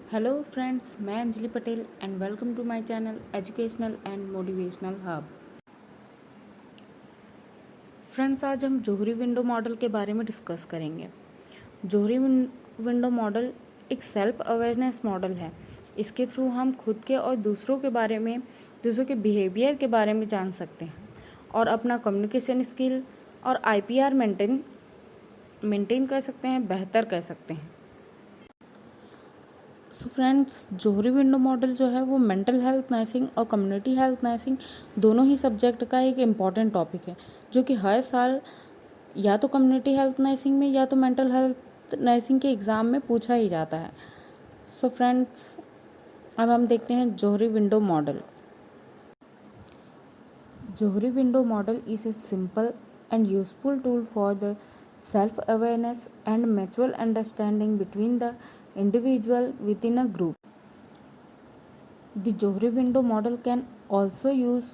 Hello friends, मैं Anjali Patel and welcome to my channel educational and motivational hub. Friends, आज हम जोहरी window model के बारे में डिस्कस करेंगे। जोहरी विंडो मॉडल एक सेल्फ अवेयरनेस मॉडल है। इसके थ्रू हम खुद के और दूसरों के बारे में, दूसरों के बिहेवियर के बारे में जान सकते हैं और अपना कम्युनिकेशन स्किल और IPR मेंटेन कर सकते हैं, बेहतर कर सकते हैं। सो फ्रेंड्स, जोहरी विंडो मॉडल जो है वो मेंटल हेल्थ नर्सिंग और कम्युनिटी हेल्थ नर्सिंग दोनों ही सब्जेक्ट का एक इम्पॉर्टेंट टॉपिक है, जो कि हर साल या तो कम्युनिटी हेल्थ नर्सिंग में या तो मेंटल हेल्थ नर्सिंग के एग्ज़ाम में पूछा ही जाता है। सो फ्रेंड्स, अब हम देखते हैं Johari window model. Johari window model is a simple and useful tool for the self awareness and mutual understanding between the individual within a group. The Johri window model can also use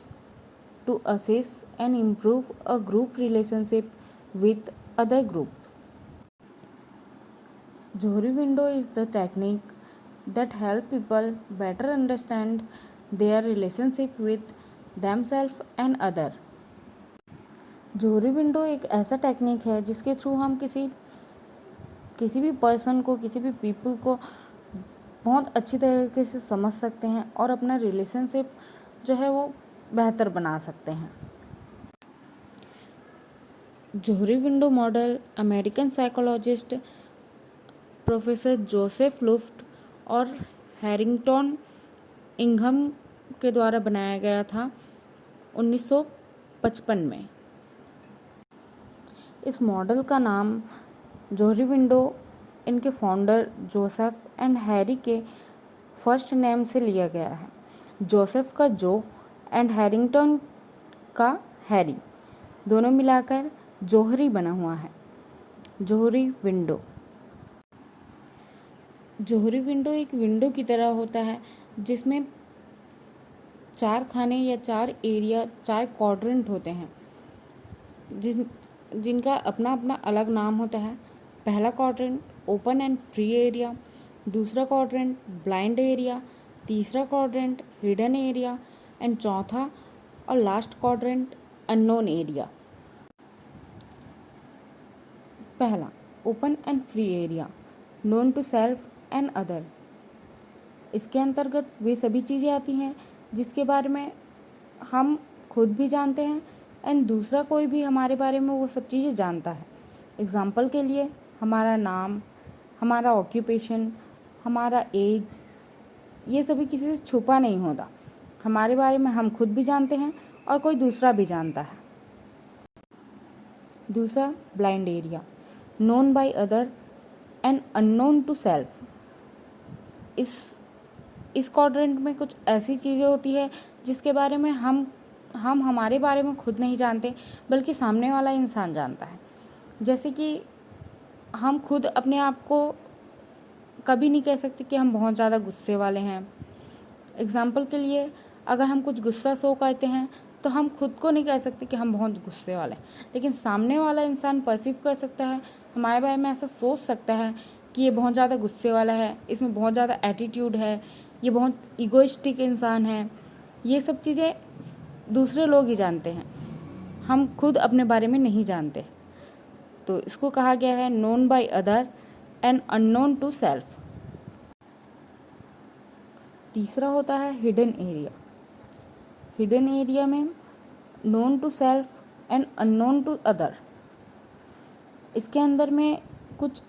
to assess and improve a group relationship with other group. Johri window is the technique that help people better understand their relationship with themselves and other. Johari window एक ऐसा technique है जिसके through हम किसी भी person को, किसी भी पीपल को बहुत अच्छी तरीके से समझ सकते हैं और अपना रिलेशनशिप जो है वो बेहतर बना सकते हैं। Johari window model American psychologist professor Joseph Luft और हैरिंगटन इंघम के द्वारा बनाया गया था 1955 में। इस मॉडल का नाम जोहरी विंडो इनके फाउंडर जोसेफ एंड हैरी के फर्स्ट नेम से लिया गया है। जोसेफ का जो एंड हैरिंगटन का हैरी, दोनों मिलाकर जोहरी बना हुआ है। जोहरी विंडो एक विंडो की तरह होता है जिसमें 4 खाने या 4 एरिया, 4 क्वाड्रेंट होते हैं जिनका अपना अपना अलग नाम होता है। पहला quadrant open and free area, दूसरा क्वाड्रेंट ब्लाइंड एरिया, तीसरा क्वाड्रेंट हिडन एरिया एंड चौथा और लास्ट क्वाड्रेंट अननोन एरिया। पहला open and free area, known to self and other. इसके अंतर्गत वे सभी चीज़ें आती हैं जिसके बारे में हम खुद भी जानते हैं एंड दूसरा कोई भी हमारे बारे में वो सब चीज़ें जानता है। एग्जाम्पल के लिए हमारा नाम, हमारा ऑक्यूपेशन, हमारा एज, ये सभी किसी से छुपा नहीं होता। हमारे बारे में हम खुद भी जानते हैं और कोई दूसरा भी जानता है। दूसरा blind area, known by other and unknown to self. इस क्वाड्रेंट में कुछ ऐसी चीज़ें होती है जिसके बारे में हम हमारे बारे में खुद नहीं जानते, बल्कि सामने वाला इंसान जानता है। जैसे कि हम खुद अपने आप को कभी नहीं कह सकते कि हम बहुत ज़्यादा गुस्से वाले हैं। एग्जाम्पल के लिए, अगर हम कुछ गुस्सा शो करते हैं तो हम खुद को नहीं कह सकते कि हम बहुत गुस्से वाले हैं, लेकिन सामने वाला इंसान परसीव कर सकता है, हमारे बारे में ऐसा सोच सकता है कि ये बहुत ज़्यादा गुस्से वाला है, इसमें बहुत ज़्यादा एटीट्यूड है, ये बहुत ईगोइस्टिक इंसान है। ये सब चीज़ें दूसरे लोग ही जानते हैं, हम खुद अपने बारे में नहीं जानते। तो इसको कहा गया है known by other and unknown to self. तीसरा होता है हिडन एरिया। हिडन एरिया में known to self and unknown to other. इसके अंदर में कुछ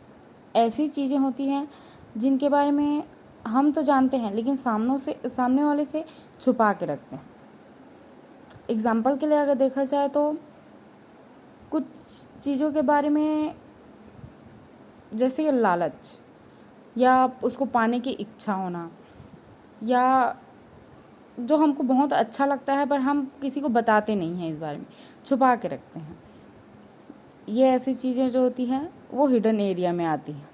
ऐसी चीज़ें होती हैं जिनके बारे में हम तो जानते हैं लेकिन सामने वाले से छुपा के रखते हैं। एग्जाम्पल के लिए अगर देखा जाए तो कुछ चीज़ों के बारे में, जैसे लालच या उसको पाने की इच्छा होना, या जो हमको बहुत अच्छा लगता है पर हम किसी को बताते नहीं हैं, इस बारे में छुपा के रखते हैं। ये ऐसी चीज़ें जो होती हैं वो हिडन एरिया में आती हैं।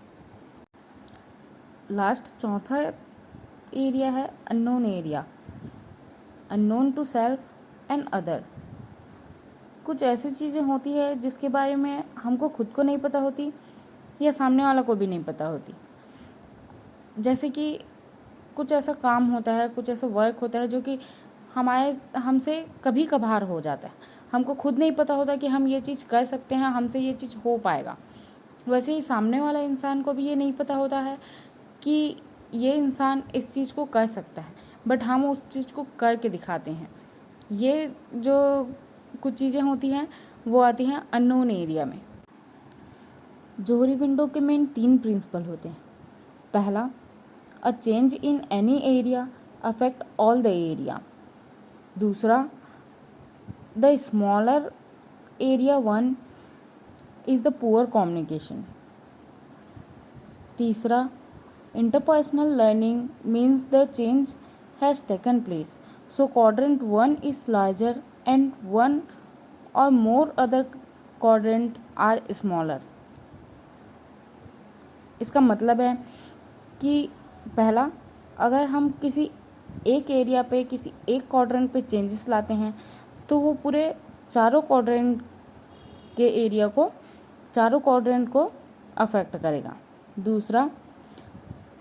लास्ट चौथा एरिया है unknown area, unknown to self and other. कुछ ऐसी चीज़ें होती है जिसके बारे में हमको खुद को नहीं पता होती या सामने वाला को भी नहीं पता होती। जैसे कि कुछ ऐसा काम होता है, कुछ ऐसा वर्क होता है जो कि हमसे कभी कभार हो जाता है, हमको खुद नहीं पता होता कि हम ये चीज़ कर सकते हैं, हमसे ये चीज़ हो पाएगा। वैसे ही सामने वाला इंसान को भी ये नहीं पता होता है कि ये इंसान इस चीज़ को कर सकता है, बट हम उस चीज़ को करके दिखाते हैं। ये जो कुछ चीज़ें होती हैं वो आती हैं अननोन एरिया में। जोहरी विंडो के मेन 3 प्रिंसिपल होते हैं। पहला, a change in any area affect all the area. दूसरा, the smaller area one is the poor communication. तीसरा, interpersonal learning means the change has taken place, so quadrant 1 is larger and one or more other quadrant are smaller। इसका मतलब है कि पहला, अगर हम किसी एक एरिया पे किसी एक क्वाड्रेंट पे चेंजेस लाते हैं तो वो पूरे चारों क्वाड्रेंट के एरिया को, चारों क्वाड्रेंट को अफेक्ट करेगा। दूसरा,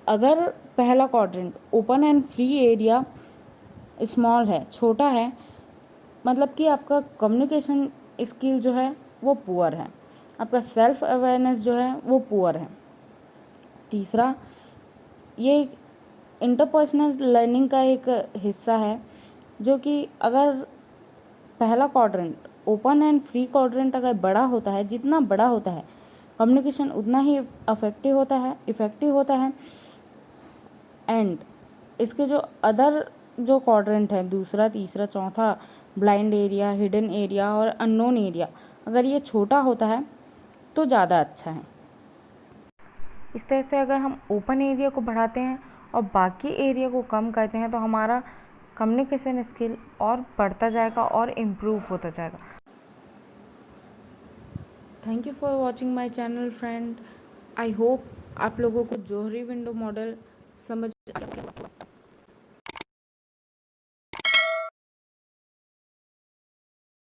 अगर पहला quadrant open and free area small है, छोटा है, मतलब कि आपका कम्युनिकेशन स्किल जो है वो पुअर है, आपका सेल्फ अवेयरनेस जो है वो पुअर है। तीसरा, ये इंटरपर्सनल लर्निंग का एक हिस्सा है, जो कि अगर पहला quadrant open and free quadrant अगर बड़ा होता है, जितना बड़ा होता है कम्युनिकेशन उतना ही इफ़ेक्टिव होता है। एंड इसके जो अदर जो क्वाड्रेंट है, दूसरा, तीसरा, चौथा, ब्लाइंड एरिया, हिडन एरिया और अननोन एरिया, अगर ये छोटा होता है तो ज़्यादा अच्छा है। इस तरह से अगर हम ओपन एरिया को बढ़ाते हैं और बाकी एरिया को कम करते हैं तो हमारा कम्युनिकेशन स्किल और बढ़ता जाएगा और इम्प्रूव होता जाएगा। Thank you for watching my channel friend. I hope आप लोगों को जोहरी विंडो मॉडल समझ